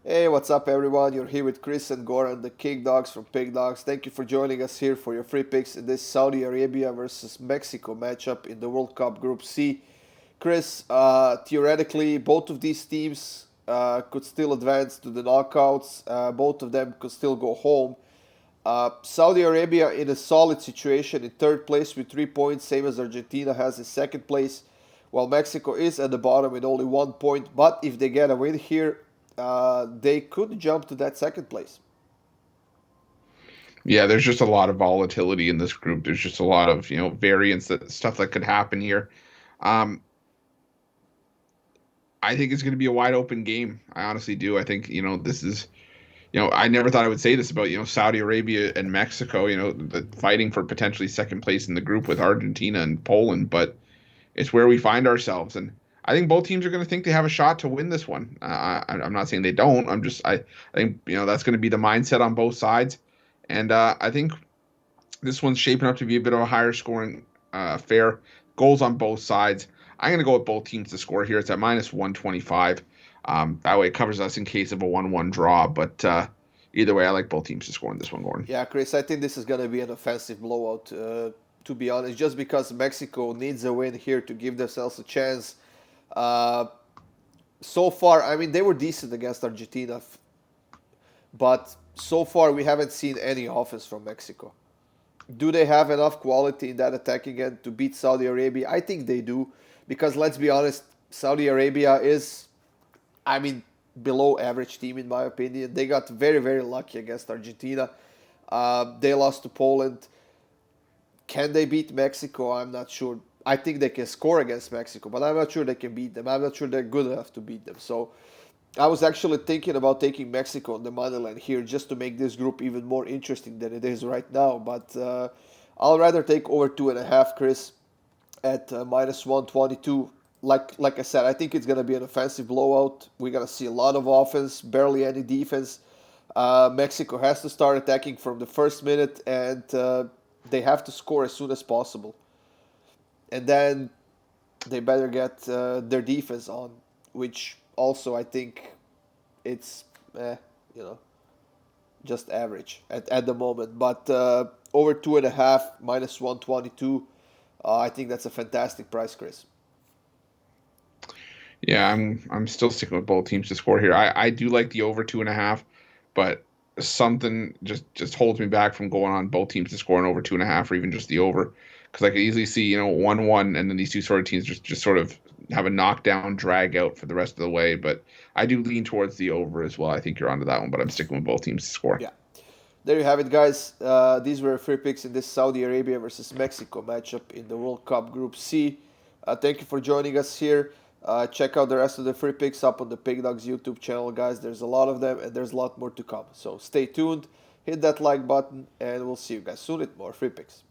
Hey, what's up, everyone? You're here with Chris and Goran, the Pick Dawgz from Pick Dawgz. Thank you for joining us here for your free picks in this Saudi Arabia versus Mexico matchup in the World Cup Group C. Chris, theoretically, both of these teams could still advance to the knockouts. Both of them could still go home. Saudi Arabia in a solid situation in third place with 3 points, same as Argentina has in second place, while Mexico is at the bottom with only 1 point. But if they get a win here, they could jump to that second place. Yeah, there's just a lot of volatility in this group. There's just a lot of, variance stuff that could happen here. Um, I think it's going to be a wide open game. I honestly do. I think, this is, I never thought I would say this about, Saudi Arabia and Mexico, fighting for potentially second place in the group with Argentina and Poland, but it's where we find ourselves. And I think both teams are going to think they have a shot to win this one. I'm not saying they don't. I think, that's going to be the mindset on both sides. And I think this one's shaping up to be a bit of a higher scoring affair. Goals on both sides. I'm going to go with both teams to score here. It's at minus 125. That way it covers us in case of a 1-1 draw. But either way, I like both teams to score in this one, Gordon. Yeah, Chris, I think this is going to be an offensive blowout, to be honest, just because Mexico needs a win here to give themselves a chance. Uh, so far, I mean, they were decent against Argentina, but so far we haven't seen any offense from Mexico. Do they have enough quality in that attacking end to beat Saudi Arabia? I think they do, because let's be honest, Saudi Arabia is, I mean, below average team in my opinion. They got very, very lucky against Argentina. They lost to Poland. Can they beat Mexico? I'm not sure. I think they can score against Mexico, but I'm not sure they can beat them. I'm not sure they're good enough to beat them. So I was actually thinking about taking Mexico on the money line here just to make this group even more interesting than it is right now. But I'll rather take over 2.5, Chris, at minus 122. Like I said, I think it's gonna be an offensive blowout. We're gonna see a lot of offense, barely any defense. Mexico has to start attacking from the first minute, and they have to score as soon as possible. And then they better get their defense on, which also I think it's you know just average at the moment. But over 2.5 minus 122, I think that's a fantastic price, Chris. Yeah, I'm still sticking with both teams to score here. I do like the over 2.5, but something just holds me back from going on both teams to score an over 2.5 or even just the over, because I could easily see 1-1 and then these two sort of teams just sort of have a knockdown drag out for the rest of the way. But I do lean towards the over as well. I think you're onto that one, but I'm sticking with both teams to score. Yeah. There you have it, guys. These were free picks in this Saudi Arabia versus Mexico matchup in the World Cup Group C. Thank you for joining us here. Check out the rest of the free picks up on the Pickdawgz YouTube channel, guys. There's a lot of them, and there's a lot more to come. So stay tuned, hit that like button, and we'll see you guys soon with more free picks.